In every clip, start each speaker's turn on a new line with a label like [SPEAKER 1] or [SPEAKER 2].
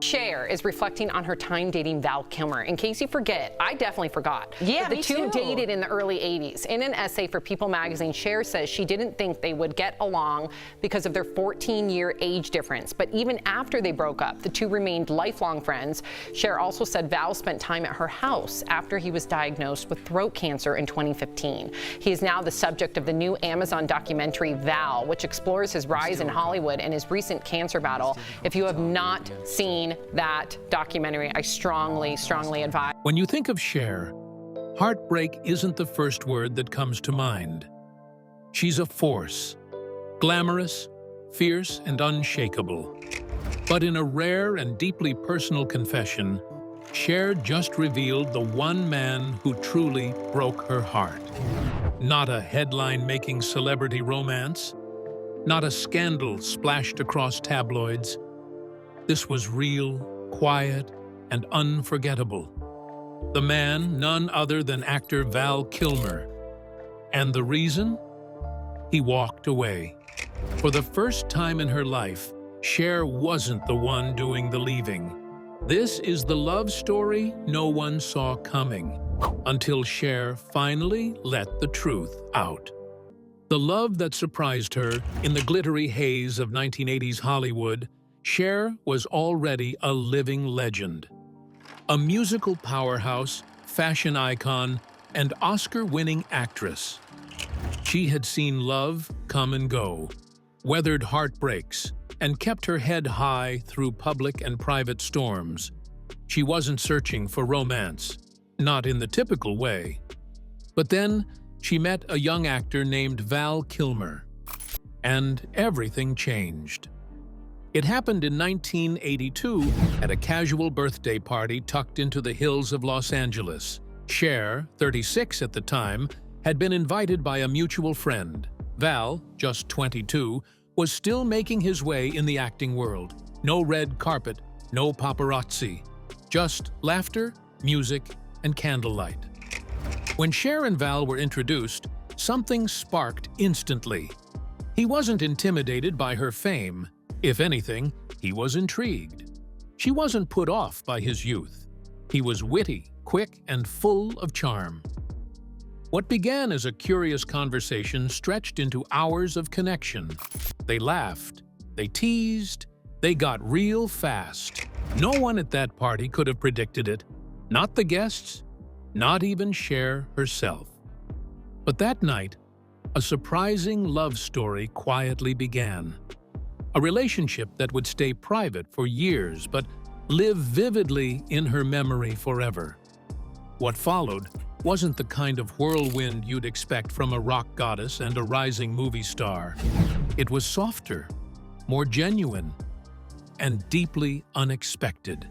[SPEAKER 1] Cher is reflecting on her time dating Val Kilmer. In case you forget, I definitely forgot.
[SPEAKER 2] Yeah,
[SPEAKER 1] the two dated in the early 80s. In an essay for People magazine, Cher says she didn't think they would get along because of their 14-year age difference. But even after they broke up, the two remained lifelong friends. Cher also said Val spent time at her house after he was diagnosed with throat cancer in 2015. He is now the subject of the new Amazon documentary Val, which explores his rise in Hollywood and his recent cancer battle. If you have not seen that documentary, I strongly advise.
[SPEAKER 3] When you think of Cher, heartbreak isn't the first word that comes to mind. She's a force, glamorous, fierce, and unshakable. But in a rare and deeply personal confession, Cher just revealed the one man who truly broke her heart. Not a headline-making celebrity romance, not a scandal splashed across tabloids. This was real, quiet, and unforgettable. The man, none other than actor Val Kilmer. And the reason? He walked away. For the first time in her life, Cher wasn't the one doing the leaving. This is the love story no one saw coming, until Cher finally let the truth out. The love that surprised her in the glittery haze of 1980s Hollywood, Cher was already a living legend. A musical powerhouse, fashion icon, and Oscar-winning actress. She had seen love come and go, weathered heartbreaks, and kept her head high through public and private storms. She wasn't searching for romance, not in the typical way. But then, she met a young actor named Val Kilmer, and everything changed. It happened in 1982 at a casual birthday party tucked into the hills of Los Angeles. Cher, 36 at the time, had been invited by a mutual friend. Val, just 22, was still making his way in the acting world. No red carpet, no paparazzi. Just laughter, music, and candlelight. When Cher and Val were introduced, something sparked instantly. He wasn't intimidated by her fame. If anything, he was intrigued. She wasn't put off by his youth. He was witty, quick, and full of charm. What began as a curious conversation stretched into hours of connection. They laughed, they teased, they got real fast. No one at that party could have predicted it. Not the guests, not even Cher herself. But that night, a surprising love story quietly began. A relationship that would stay private for years but live vividly in her memory forever. What followed wasn't the kind of whirlwind you'd expect from a rock goddess and a rising movie star. It was softer, more genuine, and deeply unexpected.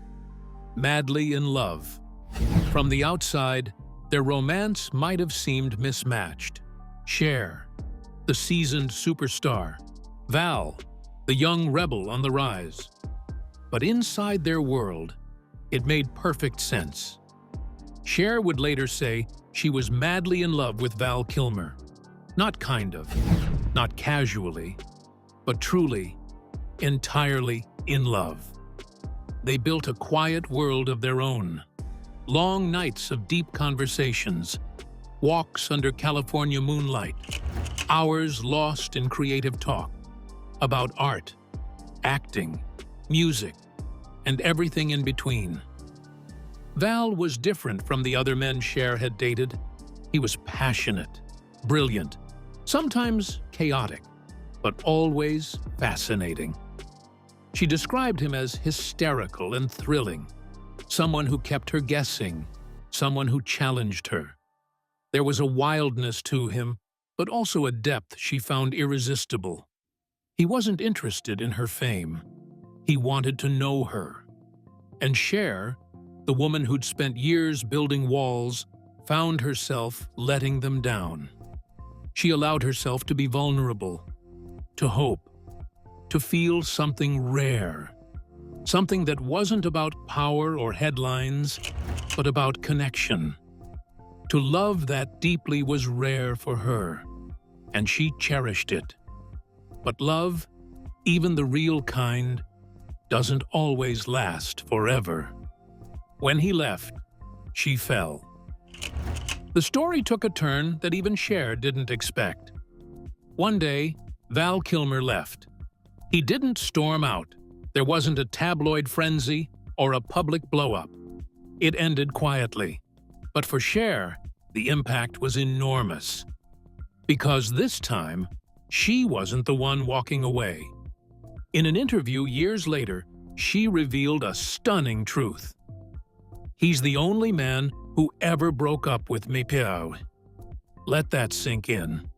[SPEAKER 3] Madly in love. From the outside, their romance might have seemed mismatched. Cher, the seasoned superstar. Val, the young rebel on the rise. But inside their world, it made perfect sense. Cher would later say she was madly in love with Val Kilmer. Not kind of, not casually, but truly, entirely in love. They built a quiet world of their own. Long nights of deep conversations, walks under California moonlight, hours lost in creative talk about art, acting, music, and everything in between. Val was different from the other men Cher had dated. He was passionate, brilliant, sometimes chaotic, but always fascinating. She described him as hysterical and thrilling, someone who kept her guessing, someone who challenged her. There was a wildness to him, but also a depth she found irresistible. He wasn't interested in her fame. He wanted to know her. And Cher, the woman who'd spent years building walls, found herself letting them down. She allowed herself to be vulnerable, to hope, to feel something rare, something that wasn't about power or headlines, but about connection. To love that deeply was rare for her, and she cherished it. But love, even the real kind, doesn't always last forever. When he left, she fell. The story took a turn that even Cher didn't expect. One day, Val Kilmer left. He didn't storm out. There wasn't a tabloid frenzy or a public blow-up. It ended quietly. But for Cher, the impact was enormous. Because this time, she wasn't the one walking away. In an interview years later, she revealed a stunning truth. "He's the only man who ever broke up with me, Pierre." Let that sink in.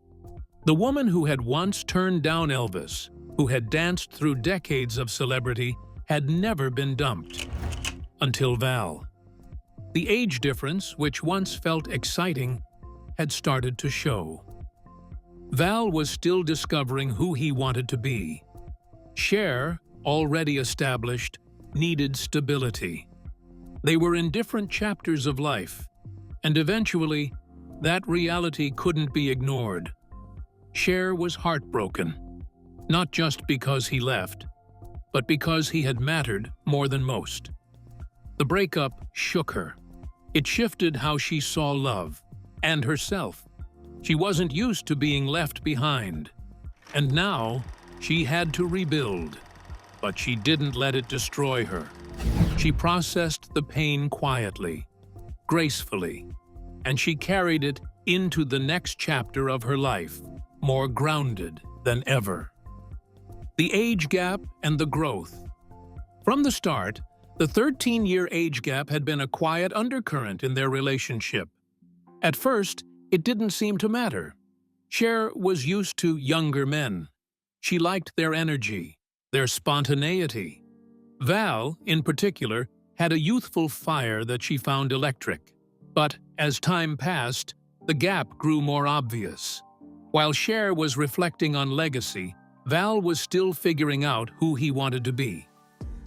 [SPEAKER 3] The woman who had once turned down Elvis, who had danced through decades of celebrity, had never been dumped. Until Val. The age difference, which once felt exciting, had started to show. Val was still discovering who he wanted to be. Cher, already established, needed stability. They were in different chapters of life, and eventually, that reality couldn't be ignored. Cher was heartbroken, not just because he left, but because he had mattered more than most. The breakup shook her. It shifted how she saw love, and herself. She wasn't used to being left behind, and now she had to rebuild. But she didn't let it destroy her. She processed the pain quietly, gracefully, and she carried it into the next chapter of her life, more grounded than ever. The age gap and the growth. From the start, the 13-year age gap had been a quiet undercurrent in their relationship. At first, it didn't seem to matter. Cher was used to younger men. She liked their energy, their spontaneity. Val, in particular, had a youthful fire that she found electric. But as time passed, the gap grew more obvious. While Cher was reflecting on legacy, Val was still figuring out who he wanted to be.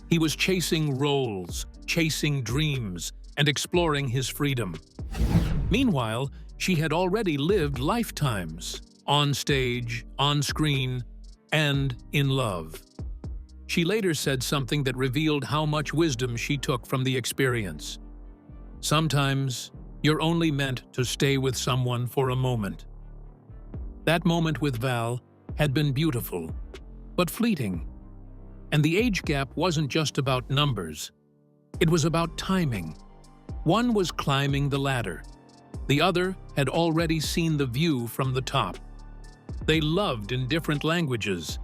[SPEAKER 3] He was chasing roles, chasing dreams, and exploring his freedom. Meanwhile, she had already lived lifetimes, on stage, on screen, and in love. She later said something that revealed how much wisdom she took from the experience. "Sometimes, you're only meant to stay with someone for a moment." That moment with Val had been beautiful, but fleeting. And the age gap wasn't just about numbers. It was about timing. One was climbing the ladder. The other had already seen the view from the top. They loved in different languages,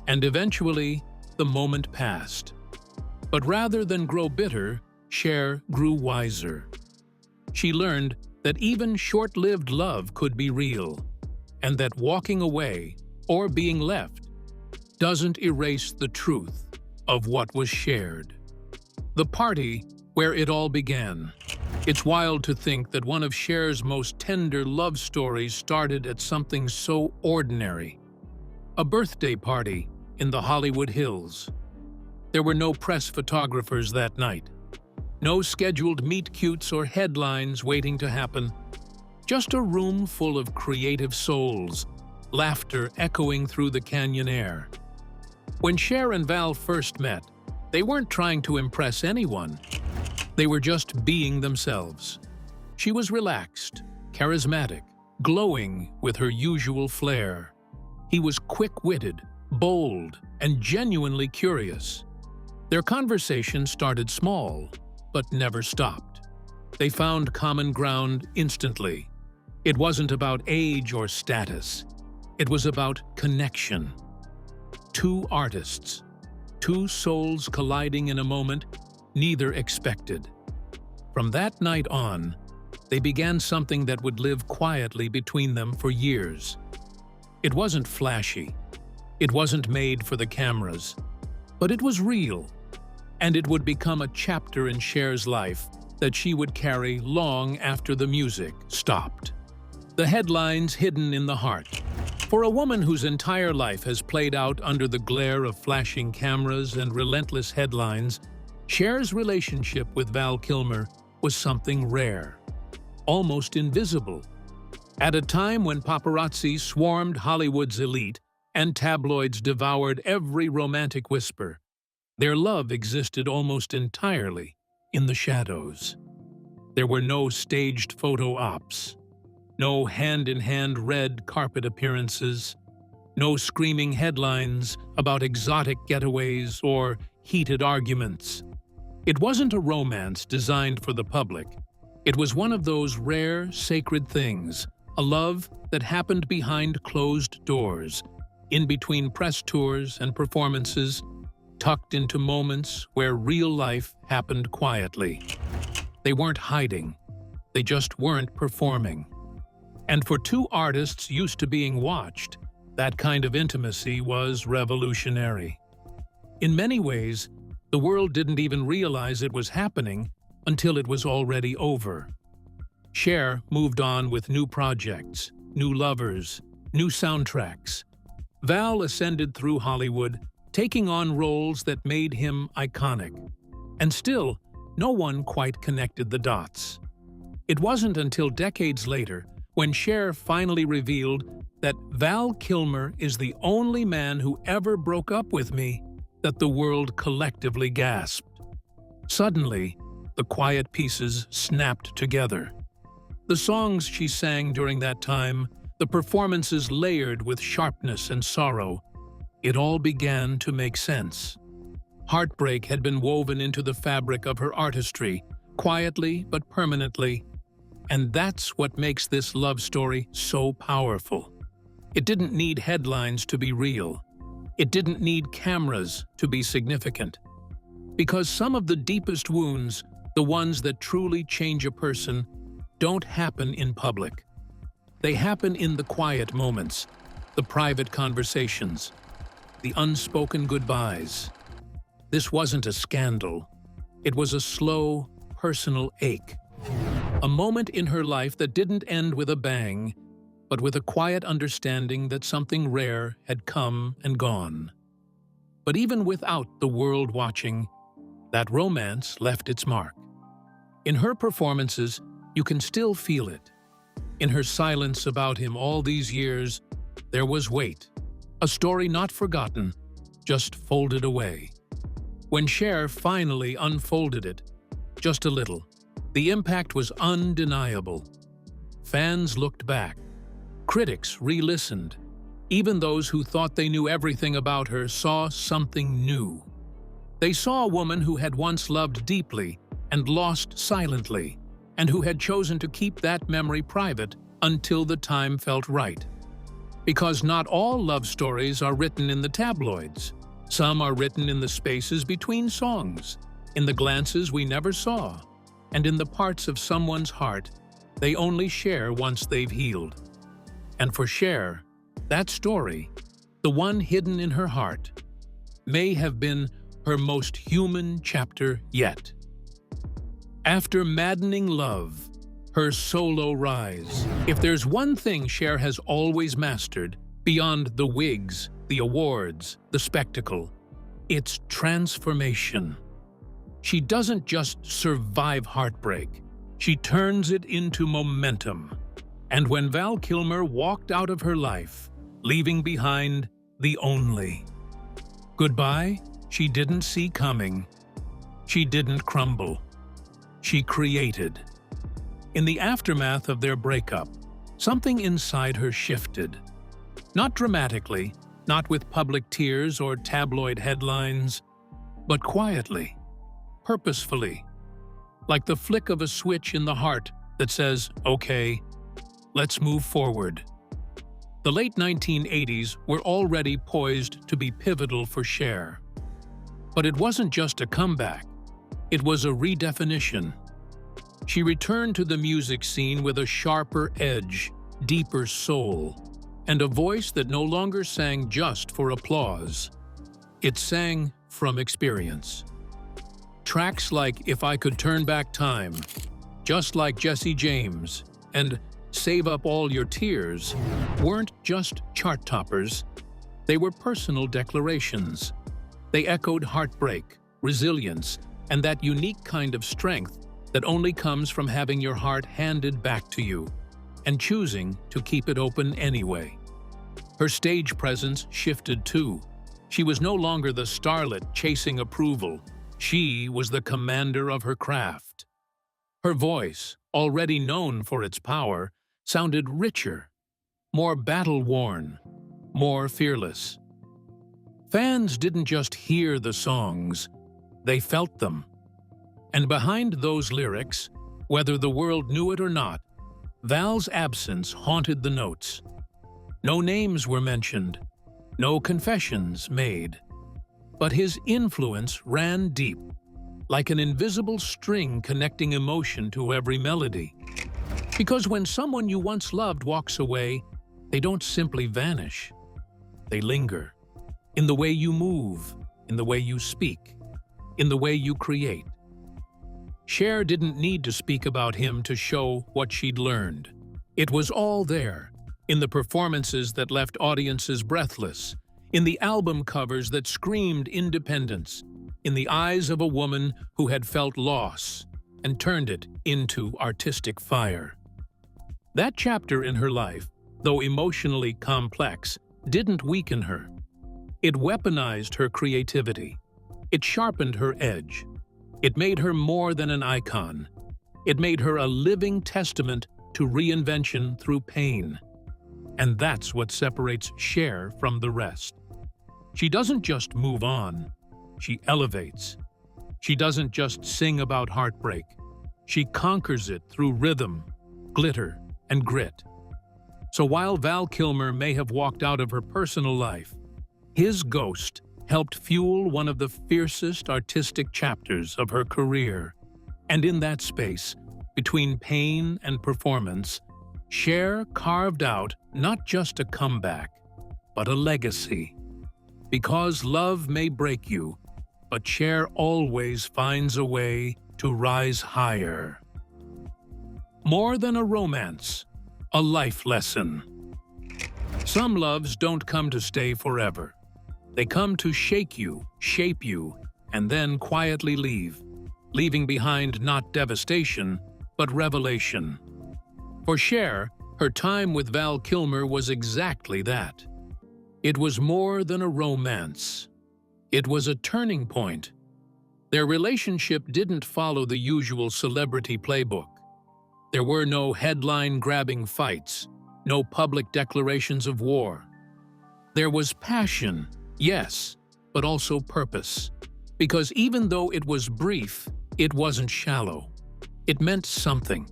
[SPEAKER 3] and eventually, the moment passed. But rather than grow bitter, Cher grew wiser. She learned that even short-lived love could be real, and that walking away, or being left, doesn't erase the truth of what was shared. The party where it all began. It's wild to think that one of Cher's most tender love stories started at something so ordinary. A birthday party in the Hollywood Hills. There were no press photographers that night. No scheduled meet-cutes or headlines waiting to happen. Just a room full of creative souls, laughter echoing through the canyon air. When Cher and Val first met, they weren't trying to impress anyone. They were just being themselves. She was relaxed, charismatic, glowing with her usual flair. He was quick-witted, bold, and genuinely curious. Their conversation started small, but never stopped. They found common ground instantly. It wasn't about age or status. It was about connection. Two artists, two souls colliding in a moment neither expected. From that night on, they began something that would live quietly between them for years. It wasn't flashy. It wasn't made for the cameras. But it was real, and it would become a chapter in Cher's life that she would carry long after the music stopped. The headlines hidden in the heart. For a woman whose entire life has played out under the glare of flashing cameras and relentless headlines, Cher's relationship with Val Kilmer was something rare, almost invisible. At a time when paparazzi swarmed Hollywood's elite and tabloids devoured every romantic whisper, Their love existed almost entirely in the shadows. There were no staged photo ops, no hand-in-hand red carpet appearances, no screaming headlines about exotic getaways or heated arguments. It wasn't a romance designed for the public. It was one of those rare, sacred things, a love that happened behind closed doors, in between press tours and performances, tucked into moments where real life happened quietly. They weren't hiding. They just weren't performing. And for two artists used to being watched, that kind of intimacy was revolutionary. In many ways, the world didn't even realize it was happening until it was already over. Cher moved on with new projects, new lovers, new soundtracks. Val ascended through Hollywood, taking on roles that made him iconic. And still, no one quite connected the dots. It wasn't until decades later, when Cher finally revealed that Val Kilmer is the only man who ever broke up with me, that the world collectively gasped. Suddenly, the quiet pieces snapped together. The songs she sang during that time, the performances layered with sharpness and sorrow, it all began to make sense. Heartbreak had been woven into the fabric of her artistry, quietly but permanently, and that's what makes this love story so powerful. It didn't need headlines to be real. It didn't need cameras to be significant. Because some of the deepest wounds, the ones that truly change a person, don't happen in public. They happen in the quiet moments, the private conversations, the unspoken goodbyes. This wasn't a scandal. It was a slow, personal ache. A moment in her life that didn't end with a bang, but with a quiet understanding that something rare had come and gone. But even without the world watching, that romance left its mark. In her performances, you can still feel it. In her silence about him all these years, there was weight, a story not forgotten, just folded away. When Cher finally unfolded it, just a little, the impact was undeniable. Fans looked back. Critics re-listened. Even those who thought they knew everything about her saw something new. They saw a woman who had once loved deeply and lost silently, and who had chosen to keep that memory private until the time felt right. Because not all love stories are written in the tabloids. Some are written in the spaces between songs, in the glances we never saw, and in the parts of someone's heart they only share once they've healed. And for Cher, that story, the one hidden in her heart, may have been her most human chapter yet. After maddening love, her solo rise. If there's one thing Cher has always mastered, beyond the wigs, the awards, the spectacle, it's transformation. She doesn't just survive heartbreak, she turns it into momentum. And when Val Kilmer walked out of her life, leaving behind the only goodbye, she didn't see coming. She didn't crumble. She created. In the aftermath of their breakup, something inside her shifted. Not dramatically, not with public tears or tabloid headlines, but quietly, purposefully, like the flick of a switch in the heart that says, "Okay, let's move forward." The late 1980s were already poised to be pivotal for Cher. But it wasn't just a comeback, it was a redefinition. She returned to the music scene with a sharper edge, deeper soul, and a voice that no longer sang just for applause. It sang from experience. Tracks like "If I Could Turn Back Time," "Just Like Jesse James," and "Save Up All Your Tears" weren't just chart toppers. They were personal declarations. They echoed heartbreak, resilience, and that unique kind of strength that only comes from having your heart handed back to you and choosing to keep it open anyway. Her stage presence shifted too. She was no longer the starlet chasing approval. She was the commander of her craft. Her voice, already known for its power, sounded richer, more battle-worn, more fearless. Fans didn't just hear the songs, they felt them. And behind those lyrics, whether the world knew it or not, Val's absence haunted the notes. No names were mentioned, no confessions made. But his influence ran deep, like an invisible string connecting emotion to every melody. Because when someone you once loved walks away, they don't simply vanish. They linger. In the way you move, in the way you speak, in the way you create. Cher didn't need to speak about him to show what she'd learned. It was all there, in the performances that left audiences breathless, in the album covers that screamed independence, in the eyes of a woman who had felt loss and turned it into artistic fire. That chapter in her life, though emotionally complex, didn't weaken her. It weaponized her creativity. It sharpened her edge. It made her more than an icon. It made her a living testament to reinvention through pain. And that's what separates Cher from the rest. She doesn't just move on, she elevates. She doesn't just sing about heartbreak. She conquers it through rhythm, glitter, and grit. So while Val Kilmer may have walked out of her personal life, his ghost helped fuel one of the fiercest artistic chapters of her career. And in that space, between pain and performance, Cher carved out not just a comeback, but a legacy. Because love may break you, but Cher always finds a way to rise higher. More than a romance, a life lesson. Some loves don't come to stay forever. They come to shake you, shape you, and then quietly leave, leaving behind not devastation, but revelation. For Cher, her time with Val Kilmer was exactly that. It was more than a romance. It was a turning point. Their relationship didn't follow the usual celebrity playbook. There were no headline-grabbing fights, no public declarations of war. There was passion, yes, but also purpose. Because even though it was brief, it wasn't shallow. It meant something.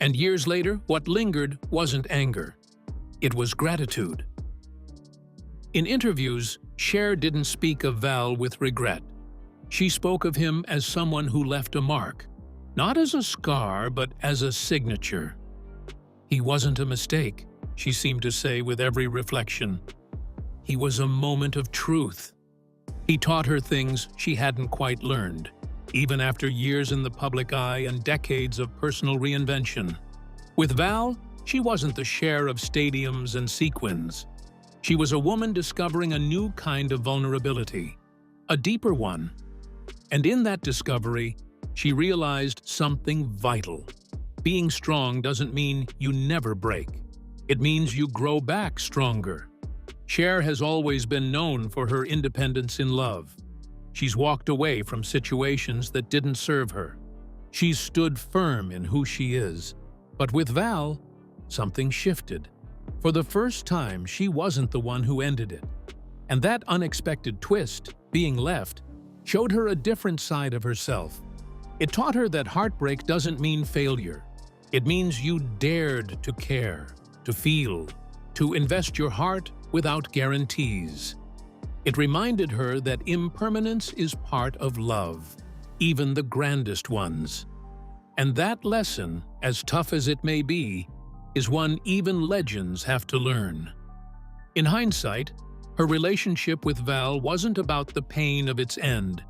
[SPEAKER 3] And years later, what lingered wasn't anger. It was gratitude. In interviews, Cher didn't speak of Val with regret. She spoke of him as someone who left a mark, not as a scar, but as a signature. He wasn't a mistake, she seemed to say with every reflection. He was a moment of truth. He taught her things she hadn't quite learned, even after years in the public eye and decades of personal reinvention. With Val, she wasn't the Cher of stadiums and sequins. She was a woman discovering a new kind of vulnerability, a deeper one. And in that discovery, she realized something vital. Being strong doesn't mean you never break. It means you grow back stronger. Cher has always been known for her independence in love. She's walked away from situations that didn't serve her. She's stood firm in who she is. But with Val, something shifted. For the first time, she wasn't the one who ended it. And that unexpected twist, being left, showed her a different side of herself. It taught her that heartbreak doesn't mean failure. It means you dared to care, to feel, to invest your heart without guarantees. It reminded her that impermanence is part of love, even the grandest ones. And that lesson, as tough as it may be, is one even legends have to learn. In hindsight, her relationship with Val wasn't about the pain of its end.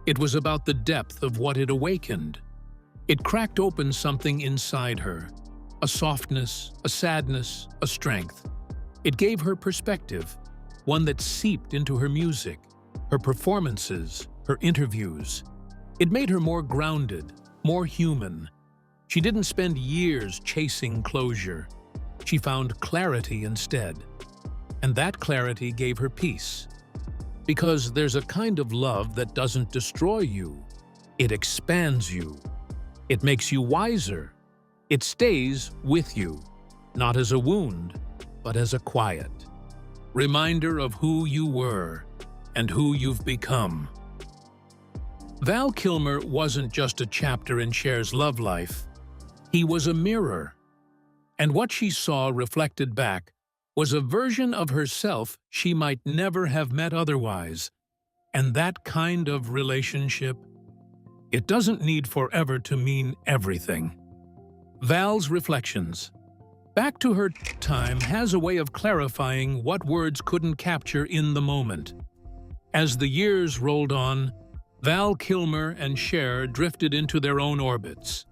[SPEAKER 3] It was about the depth of what it awakened. It cracked open something inside her, a softness, a sadness, a strength. It gave her perspective, one that seeped into her music, her performances, her interviews. It made her more grounded, more human. She didn't spend years chasing closure. She found clarity instead. And that clarity gave her peace. Because there's a kind of love that doesn't destroy you. It expands you. It makes you wiser. It stays with you, not as a wound, but as a quiet reminder of who you were and who you've become. Val Kilmer wasn't just a chapter in Cher's love life. He was a mirror. And what she saw reflected back was a version of herself she might never have met otherwise. And that kind of relationship, it doesn't need forever to mean everything. Val's reflections. Back to her time has a way of clarifying what words couldn't capture in the moment. As the years rolled on, Val Kilmer and Cher drifted into their own orbits.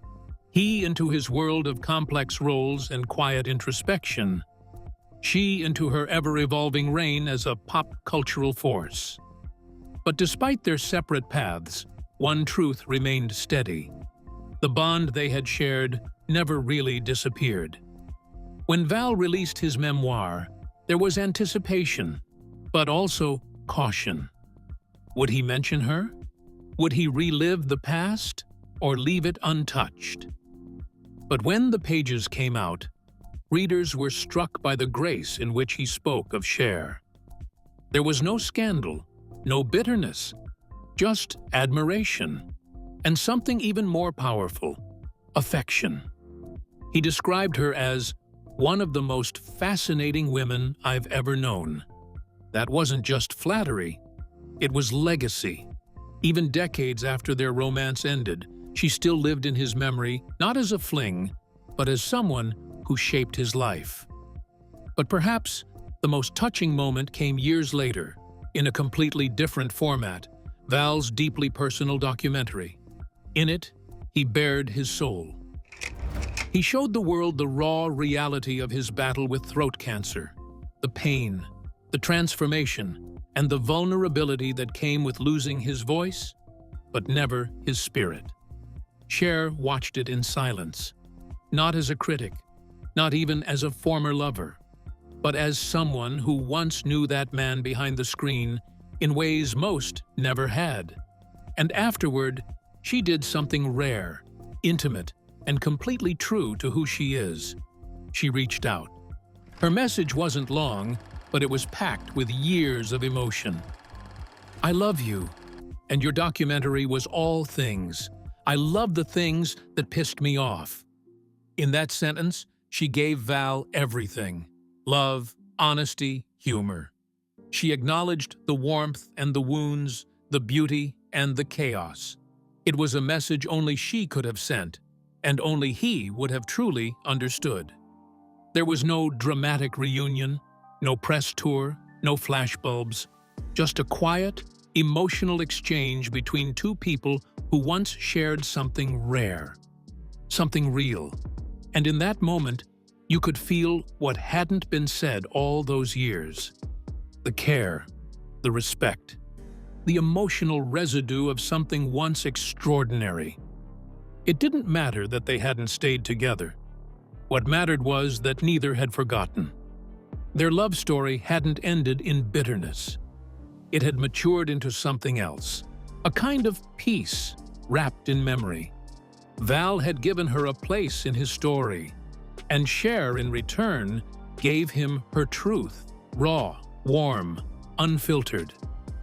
[SPEAKER 3] He into his world of complex roles and quiet introspection. She into her ever-evolving reign as a pop cultural force. But despite their separate paths, one truth remained steady. The bond they had shared never really disappeared. When Val released his memoir, there was anticipation, but also caution. Would he mention her? Would he relive the past or leave it untouched? But when the pages came out, readers were struck by the grace in which he spoke of Cher. There was no scandal, no bitterness, just admiration, and something even more powerful, affection. He described her as one of the most fascinating women I've ever known. That wasn't just flattery, it was legacy. Even decades after their romance ended, she still lived in his memory, not as a fling, but as someone who shaped his life. But perhaps the most touching moment came years later, in a completely different format, Val's deeply personal documentary. In it, he bared his soul. He showed the world the raw reality of his battle with throat cancer, the pain, the transformation, and the vulnerability that came with losing his voice, but never his spirit. Cher watched it in silence, not as a critic, not even as a former lover, but as someone who once knew that man behind the screen in ways most never had. And afterward, she did something rare, intimate, and completely true to who she is. She reached out. Her message wasn't long, but it was packed with years of emotion. I love you, and your documentary was all things. I love the things that pissed me off. In that sentence, she gave Val everything: love, honesty, humor. She acknowledged the warmth and the wounds, the beauty and the chaos. It was a message only she could have sent, and only he would have truly understood. There was no dramatic reunion, no press tour, no flashbulbs, just a quiet, emotional exchange between two people who once shared something rare, something real. And in that moment, you could feel what hadn't been said all those years. The care, the respect, the emotional residue of something once extraordinary. It didn't matter that they hadn't stayed together. What mattered was that neither had forgotten. Their love story hadn't ended in bitterness. It had matured into something else, a kind of peace wrapped in memory. Val had given her a place in his story, and Cher, in return, gave him her truth, raw, warm, unfiltered.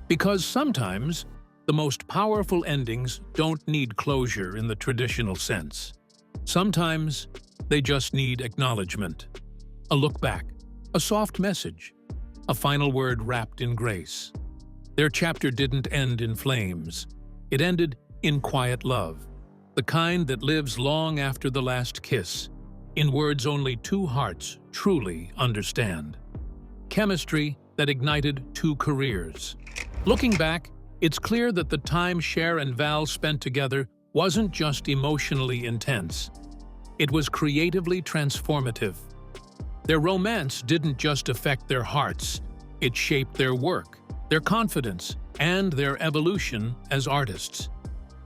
[SPEAKER 3] Because sometimes, the most powerful endings don't need closure in the traditional sense. Sometimes, they just need acknowledgement. A look back, a soft message, a final word wrapped in grace. Their chapter didn't end in flames. It ended in quiet love, the kind that lives long after the last kiss, in words only two hearts truly understand. Chemistry that ignited two careers. Looking back, it's clear that the time Cher and Val spent together wasn't just emotionally intense. It was creatively transformative. Their romance didn't just affect their hearts, it shaped their work, their confidence, and their evolution as artists.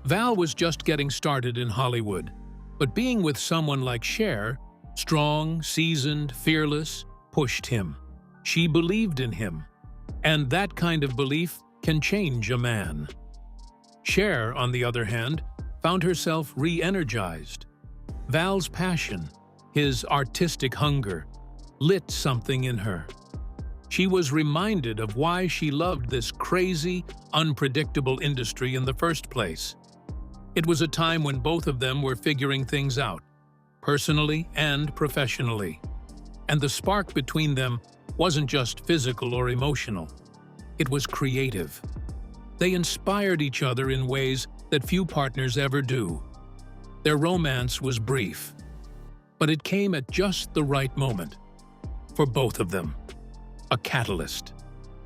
[SPEAKER 3] Val was just getting started in Hollywood, but being with someone like Cher, strong, seasoned, fearless, pushed him. She believed in him. And that kind of belief can change a man. Cher, on the other hand, found herself re-energized. Val's passion, his artistic hunger, lit something in her. She was reminded of why she loved this crazy, unpredictable industry in the first place. It was a time when both of them were figuring things out, personally and professionally. And the spark between them wasn't just physical or emotional. It was creative. They inspired each other in ways that few partners ever do. Their romance was brief, but it came at just the right moment for both of them. A catalyst,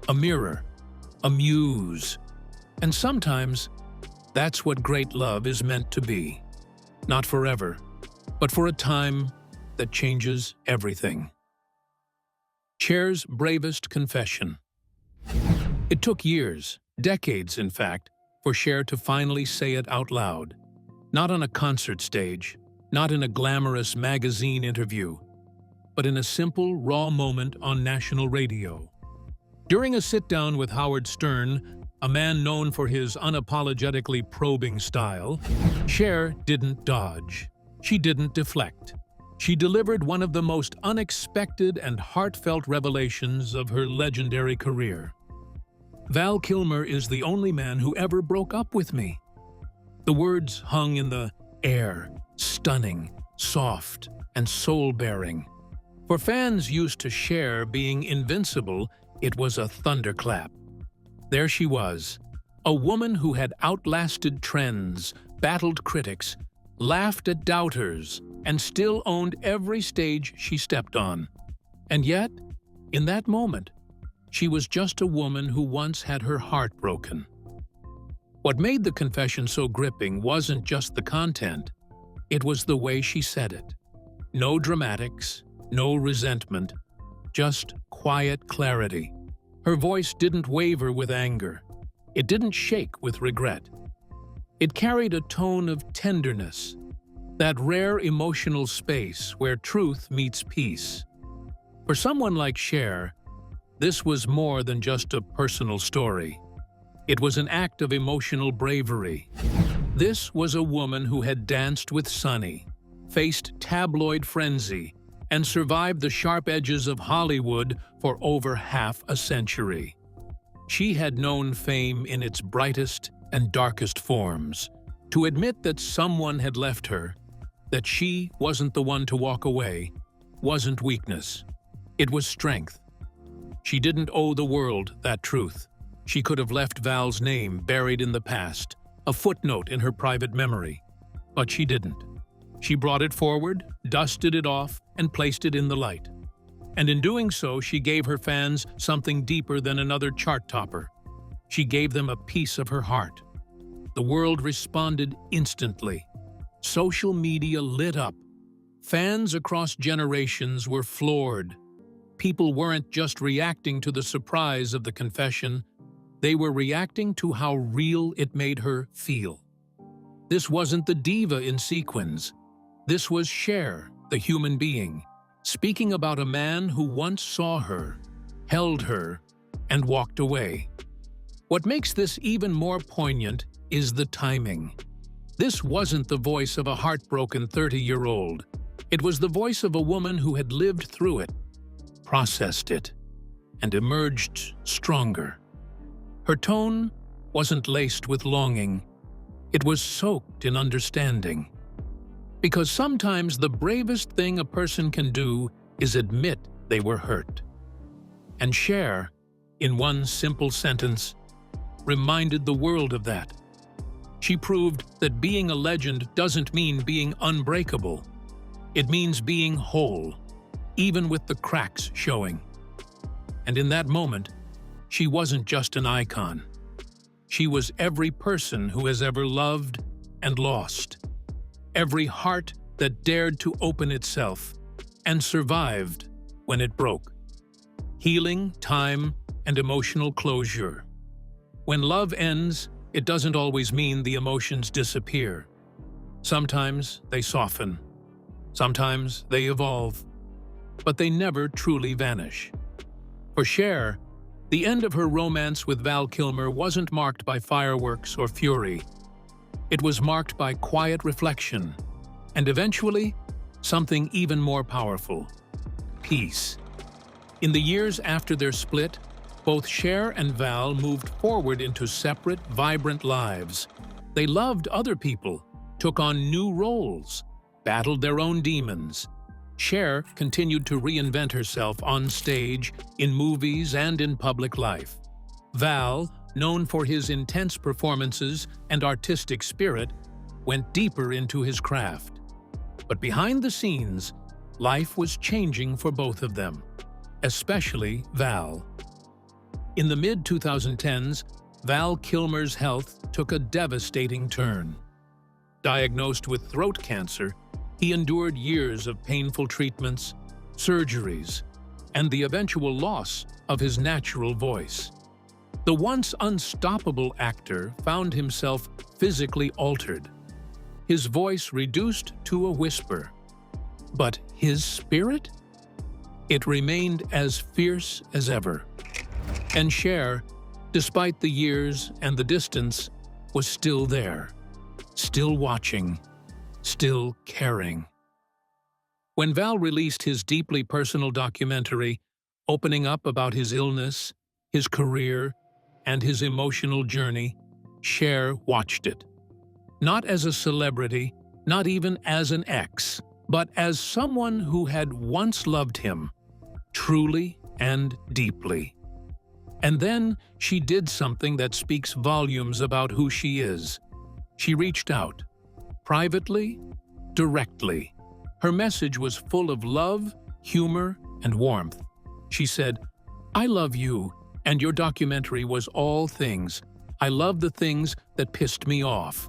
[SPEAKER 3] a mirror, a muse. And sometimes, that's what great love is meant to be. Not forever, but for a time that changes everything. Cher's bravest confession. It took years, decades in fact, for Cher to finally say it out loud. Not on a concert stage, not in a glamorous magazine interview, but in a simple, raw moment on national radio. During a sit-down with Howard Stern, a man known for his unapologetically probing style, Cher didn't dodge. She didn't deflect. She delivered one of the most unexpected and heartfelt revelations of her legendary career. Val Kilmer is the only man who ever broke up with me. The words hung in the air, stunning, soft, and soul-bearing. For fans used to Cher being invincible, it was a thunderclap. There she was, a woman who had outlasted trends, battled critics, laughed at doubters, and still owned every stage she stepped on. And yet, in that moment, she was just a woman who once had her heart broken. What made the confession so gripping wasn't just the content, it was the way she said it. No dramatics, no resentment, just quiet clarity. Her voice didn't waver with anger. It didn't shake with regret. It carried a tone of tenderness, that rare emotional space where truth meets peace. For someone like Cher, this was more than just a personal story. It was an act of emotional bravery. This was a woman who had danced with Sonny, faced tabloid frenzy, and survived the sharp edges of Hollywood for over half a century. She had known fame in its brightest and darkest forms. To admit that someone had left her, that she wasn't the one to walk away, wasn't weakness. It was strength. She didn't owe the world that truth. She could have left Val's name buried in the past, a footnote in her private memory. But she didn't. She brought it forward, dusted it off, and placed it in the light. And in doing so, she gave her fans something deeper than another chart topper. She gave them a piece of her heart. The world responded instantly. Social media lit up. Fans across generations were floored. People weren't just reacting to the surprise of the confession, they were reacting to how real it made her feel. This wasn't the diva in sequins. This was Cher, the human being, speaking about a man who once saw her, held her, and walked away. What makes this even more poignant is the timing. This wasn't the voice of a heartbroken 30-year-old. It was the voice of a woman who had lived through it, processed it, and emerged stronger. Her tone wasn't laced with longing. It was soaked in understanding. Because sometimes the bravest thing a person can do is admit they were hurt. And Cher, in one simple sentence, reminded the world of that. She proved that being a legend doesn't mean being unbreakable. It means being whole, even with the cracks showing. And in that moment, she wasn't just an icon. She was every person who has ever loved and lost. Every heart that dared to open itself and survived when it broke. Healing, time, and emotional closure. When love ends, it doesn't always mean the emotions disappear. Sometimes they soften. Sometimes they evolve. But they never truly vanish. For Cher, The end of her romance with Val Kilmer wasn't marked by fireworks or fury. It was marked by quiet reflection, and eventually, something even more powerful: peace. In the years after their split, both Cher and Val moved forward into separate, vibrant lives. They loved other people, took on new roles, battled their own demons. Cher continued to reinvent herself on stage, in movies, and in public life. Val, known for his intense performances and artistic spirit, went deeper into his craft. But behind the scenes, life was changing for both of them, especially Val. In the mid-2010s, Val Kilmer's health took a devastating turn. Diagnosed with throat cancer, he endured years of painful treatments, surgeries, and the eventual loss of his natural voice. The once unstoppable actor found himself physically altered, his voice reduced to a whisper. But his spirit? It remained as fierce as ever. And Cher, despite the years and the distance, was still there, still watching, still caring. When Val released his deeply personal documentary, opening up about his illness, his career, and his emotional journey, Cher watched it. Not as a celebrity, not even as an ex, but as someone who had once loved him, truly and deeply. And then she did something that speaks volumes about who she is. She reached out, privately, directly. Her message was full of love, humor, and warmth. She said, "I love you, and your documentary was all things. I love the things that pissed me off."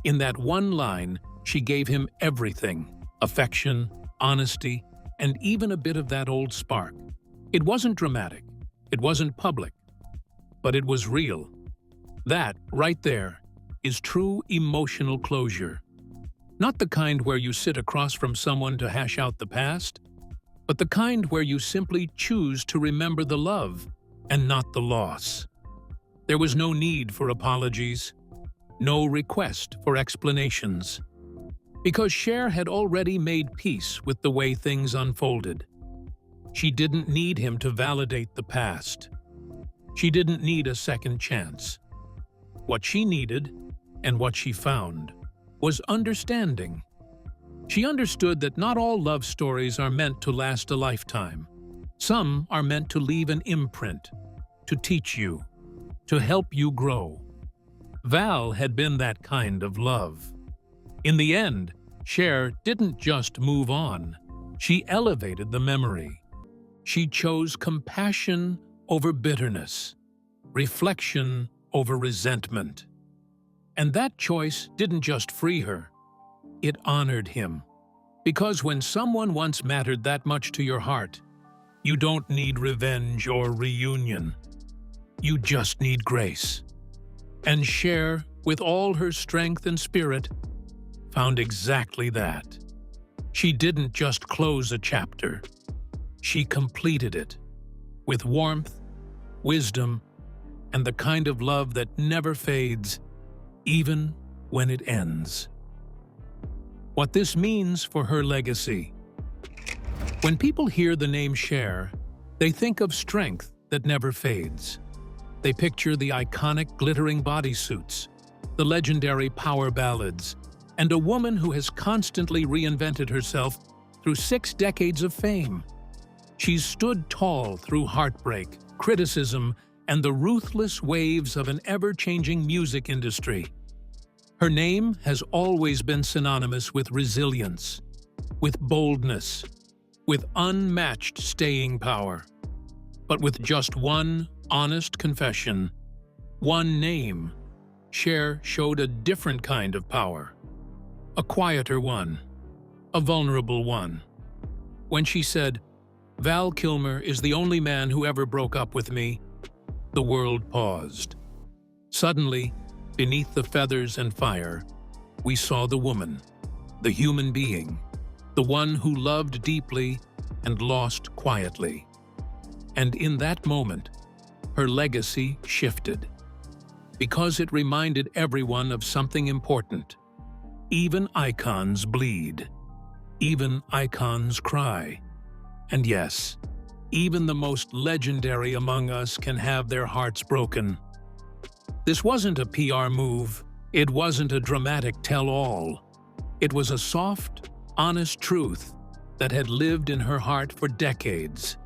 [SPEAKER 3] In that one line, she gave him everything: affection, honesty, and even a bit of that old spark. It wasn't dramatic. It wasn't public. But it was real. That, right there, is true emotional closure. Not the kind where you sit across from someone to hash out the past, but the kind where you simply choose to remember the love and not the loss. There was no need for apologies, no request for explanations, because Cher had already made peace with the way things unfolded. She didn't need him to validate the past. She didn't need a second chance. What she needed, and what she found, was understanding. She understood that not all love stories are meant to last a lifetime. Some are meant to leave an imprint, to teach you, to help you grow. Val had been that kind of love. In the end, Cher didn't just move on. She elevated the memory. She chose compassion over bitterness, reflection over resentment. And that choice didn't just free her, it honored him. Because when someone once mattered that much to your heart, you don't need revenge or reunion. You just need grace. And Cher, with all her strength and spirit, found exactly that. She didn't just close a chapter. She completed it with warmth, wisdom, and the kind of love that never fades, even when it ends. What this means for her legacy. When people hear the name Cher, they think of strength that never fades. They picture the iconic glittering bodysuits, the legendary power ballads, and a woman who has constantly reinvented herself through 6 decades of fame. She's stood tall through heartbreak, criticism, and the ruthless waves of an ever-changing music industry. Her name has always been synonymous with resilience, with boldness, with unmatched staying power. But with just one honest confession, one name, Cher showed a different kind of power. A quieter one, a vulnerable one. When she said, "Val Kilmer is the only man who ever broke up with me," the world paused. Suddenly, beneath the feathers and fire, we saw the woman, the human being, the one who loved deeply and lost quietly. And in that moment, her legacy shifted. Because it reminded everyone of something important. Even icons bleed. Even icons cry. And yes, even the most legendary among us can have their hearts broken. This wasn't a PR move. It wasn't a dramatic tell-all. It was a soft, honest truth that had lived in her heart for decades.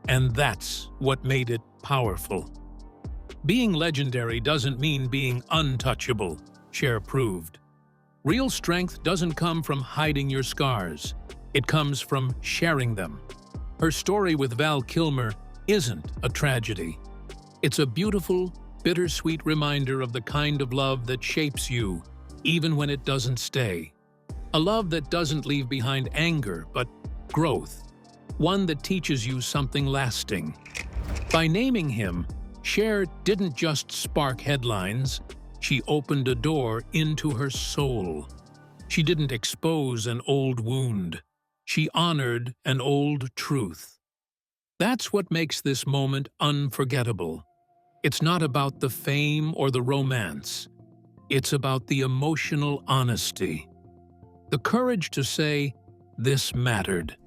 [SPEAKER 3] And that's what made it powerful. Being legendary doesn't mean being untouchable, Cher proved. Real strength doesn't come from hiding your scars. It comes from sharing them. Her story with Val Kilmer isn't a tragedy. It's a beautiful, bittersweet reminder of the kind of love that shapes you, even when it doesn't stay. A love that doesn't leave behind anger, but growth. One that teaches you something lasting. By naming him, Cher didn't just spark headlines, she opened a door into her soul. She didn't expose an old wound. She honored an old truth. That's what makes this moment unforgettable. It's not about the fame or the romance. It's about the emotional honesty. The courage to say, "This mattered.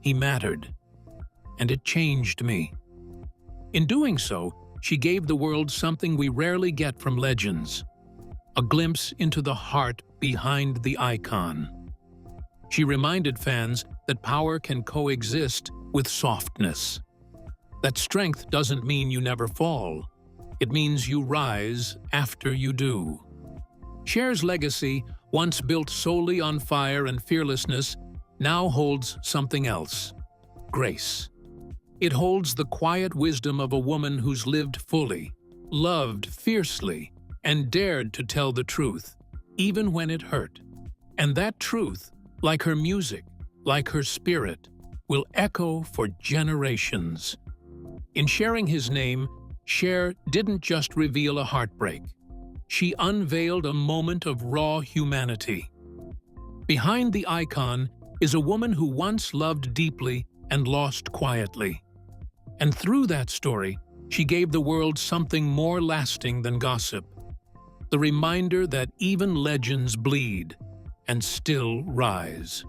[SPEAKER 3] He mattered. And it changed me." In doing so, she gave the world something we rarely get from legends, a glimpse into the heart behind the icon. She reminded fans that power can coexist with softness. That strength doesn't mean you never fall. It means you rise after you do. Cher's legacy, once built solely on fire and fearlessness, now holds something else: grace. It holds the quiet wisdom of a woman who's lived fully, loved fiercely, and dared to tell the truth, even when it hurt. And that truth, like her music, like her spirit, will echo for generations. In sharing his name, Cher didn't just reveal a heartbreak. She unveiled a moment of raw humanity. Behind the icon is a woman who once loved deeply and lost quietly. And through that story, she gave the world something more lasting than gossip. The reminder that even legends bleed and still rise.